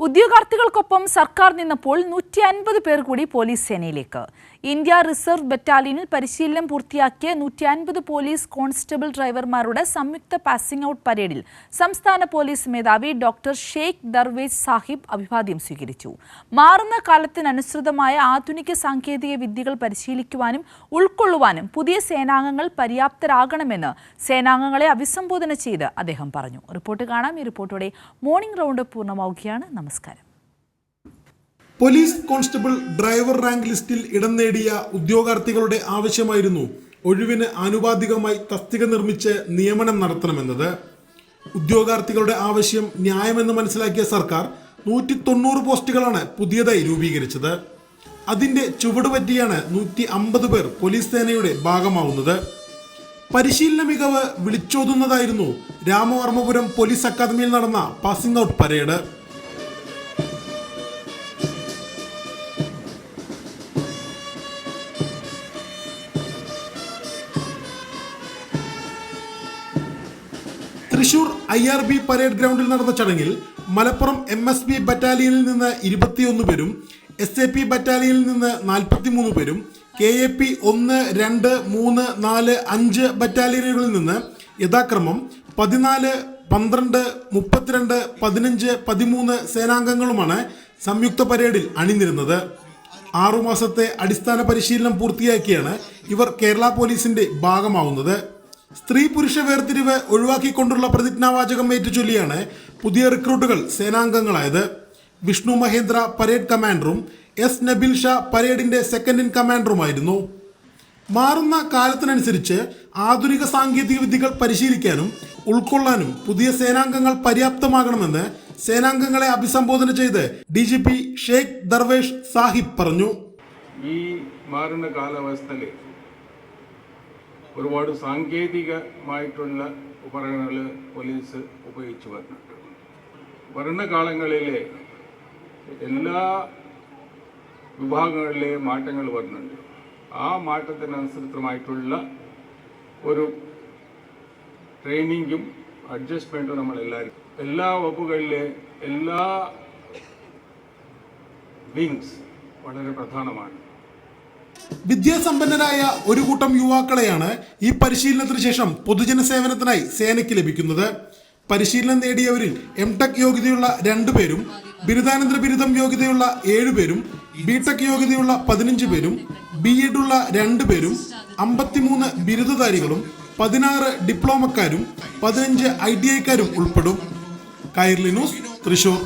ഉദ്യോഗാർത്ഥികൾക്കൊപ്പം സർക്കാർ നിന്നപ്പോൾ 150 പേർ കൂടി പോലീസ് സേനയിലേക്ക്. ഇന്ത്യ റിസർവ് ബറ്റാലിയനിൽ പരിശീലനം പൂർത്തിയാക്കിയ 150 പോലീസ് കോൺസ്റ്റബിൾ ഡ്രൈവർമാരുടെ സംയുക്ത പാസിംഗ് ഔട്ട് പരേഡിൽ സംസ്ഥാന പോലീസ് മേധാവി ഡോക്ടർ ഷെയ്ഖ് ദർവേഷ് സാഹിബ് അഭിവാദ്യം സ്വീകരിച്ചു. മാറുന്ന കാലത്തിനനുസൃതമായ ആധുനിക സാങ്കേതിക വിദ്യകൾ പരിശീലിക്കുവാനും ഉൾക്കൊള്ളുവാനും പുതിയ സേനാംഗങ്ങൾ പര്യാപ്തരാകണമെന്ന് സേനാംഗങ്ങളെ അഭിസംബോധന ചെയ്ത് അദ്ദേഹം പറഞ്ഞു. റിപ്പോർട്ട് കാണാം. ഈ റിപ്പോർട്ടോടെ മോർണിംഗ് റൗണ്ട് പൂർണ്ണമാവുകയാണ്. നമസ്കാരം. പോലീസ് കോൺസ്റ്റബിൾ ഡ്രൈവർ റാങ്ക് ലിസ്റ്റിൽ ഇടം നേടിയ ഉദ്യോഗാർത്ഥികളുടെ ആവശ്യമായിരുന്നു ഒഴിവിന് ആനുപാതികമായി തസ്തിക നിർമ്മിച്ച് നിയമനം നടത്തണമെന്നത്. ഉദ്യോഗാർത്ഥികളുടെ ആവശ്യം ന്യായമെന്ന് മനസ്സിലാക്കിയ സർക്കാർ 190 പോസ്റ്റുകളാണ് പുതിയതായി രൂപീകരിച്ചത്. അതിന്റെ ചുവടുപറ്റിയാണ് 150 പേർ പോലീസ് സേനയുടെ ഭാഗമാവുന്നത്. പരിശീലന മികവ് വിളിച്ചോതുന്നതായിരുന്നു രാമവർമ്മപുരം പോലീസ് അക്കാദമിയിൽ നടന്ന passing out parade. Thrissur IRB parade ഗ്രൗണ്ടിൽ നടന്ന ചടങ്ങിൽ മലപ്പുറം MSB ബറ്റാലിയനിൽ നിന്ന് 21 പേരും, SAP ബറ്റാലിയനിൽ നിന്ന് 43 പേരും, KAP 1, 2, 3, 4, 5 ബറ്റാലിയനുകളിൽ നിന്ന് യഥാക്രമം 14, 12, 32, 15, 13 സേനാംഗങ്ങളുമാണ് സംയുക്ത പരേഡിൽ അണിനിരുന്നത്. 6 മാസത്തെ അടിസ്ഥാന പരിശീലനം പൂർത്തിയാക്കിയാണ് ഇവർ കേരള പോലീസിന്റെ ഭാഗമാവുന്നത്. സ്ത്രീ പുരുഷ വേർതിരിവ് ഒഴിവാക്കിക്കൊണ്ടുള്ള പ്രതിജ്ഞാവാചകം ഏറ്റുചൊല്ലിയാണ് പുതിയ റിക്രൂട്ടുകൾ സേനാംഗങ്ങളായത്. വിഷ്ണു മഹേന്ദ്ര പരേഡ് കമാൻഡറും S. നബിൽ ഷാ പരേഡിന്റെ സെക്കൻഡ് ഇൻ കമാൻഡറുമായിരുന്നു. മാറുന്ന കാലത്തിനനുസരിച്ച് ആധുനിക സാങ്കേതിക വിദ്യകൾ പരിശീലിക്കാനും ഉൾക്കൊള്ളാനും പുതിയ സേനാംഗങ്ങൾ പര്യാപ്തമാകണമെന്ന് സേനാംഗങ്ങളെ അഭിസംബോധന ചെയ്ത് DGP ഷെയ്ഖ് ദർവേഷ് സാഹിബ് പറഞ്ഞു. ഈ മാറുന്ന കാലാവസ്ഥയിൽ ഒരുപാട് സാങ്കേതികമായിട്ടുള്ള ഉപകരണങ്ങൾ പോലീസ് ഉപയോഗിച്ച് വരുന്നുണ്ട്. വരുന്ന കാലങ്ങളിൽ എല്ലാ വിഭാഗങ്ങളിലെയും മാറ്റങ്ങൾ വരുന്നുണ്ട്. ആ മാറ്റത്തിനനുസൃതമായിട്ടുള്ള ഒരു ട്രെയിനിങ്ങും അഡ്ജസ്റ്റ്മെൻറ്റും നമ്മളെല്ലാവരും എല്ലാ വകുപ്പുകളിലെ എല്ലാ വിങ്സ് വളരെ പ്രധാനമാണ്. വിദ്യാസമ്പന്നരായ ഒരു കൂട്ടം യുവാക്കളെയാണ് ഈ പരിശീലനത്തിന് ശേഷം പൊതുജന സേവനത്തിനായി സേനയ്ക്ക് ലഭിക്കുന്നത്. പരിശീലനം നേടിയവരിൽ MTech യോഗ്യതയുള്ള 2 പേരും, ബിരുദാനന്തര ബിരുദം യോഗ്യതയുള്ള 7 പേരും, BTech യോഗ്യതയുള്ള 15 പേരും, B.Ed ഉള്ള 2 പേരും, 53 ബിരുദധാരികളും 16 ഡിപ്ലോമക്കാരും 15 ITIക്കാരും ഉൾപ്പെടും. കൈരളി ന്യൂസ്, തൃശൂർ.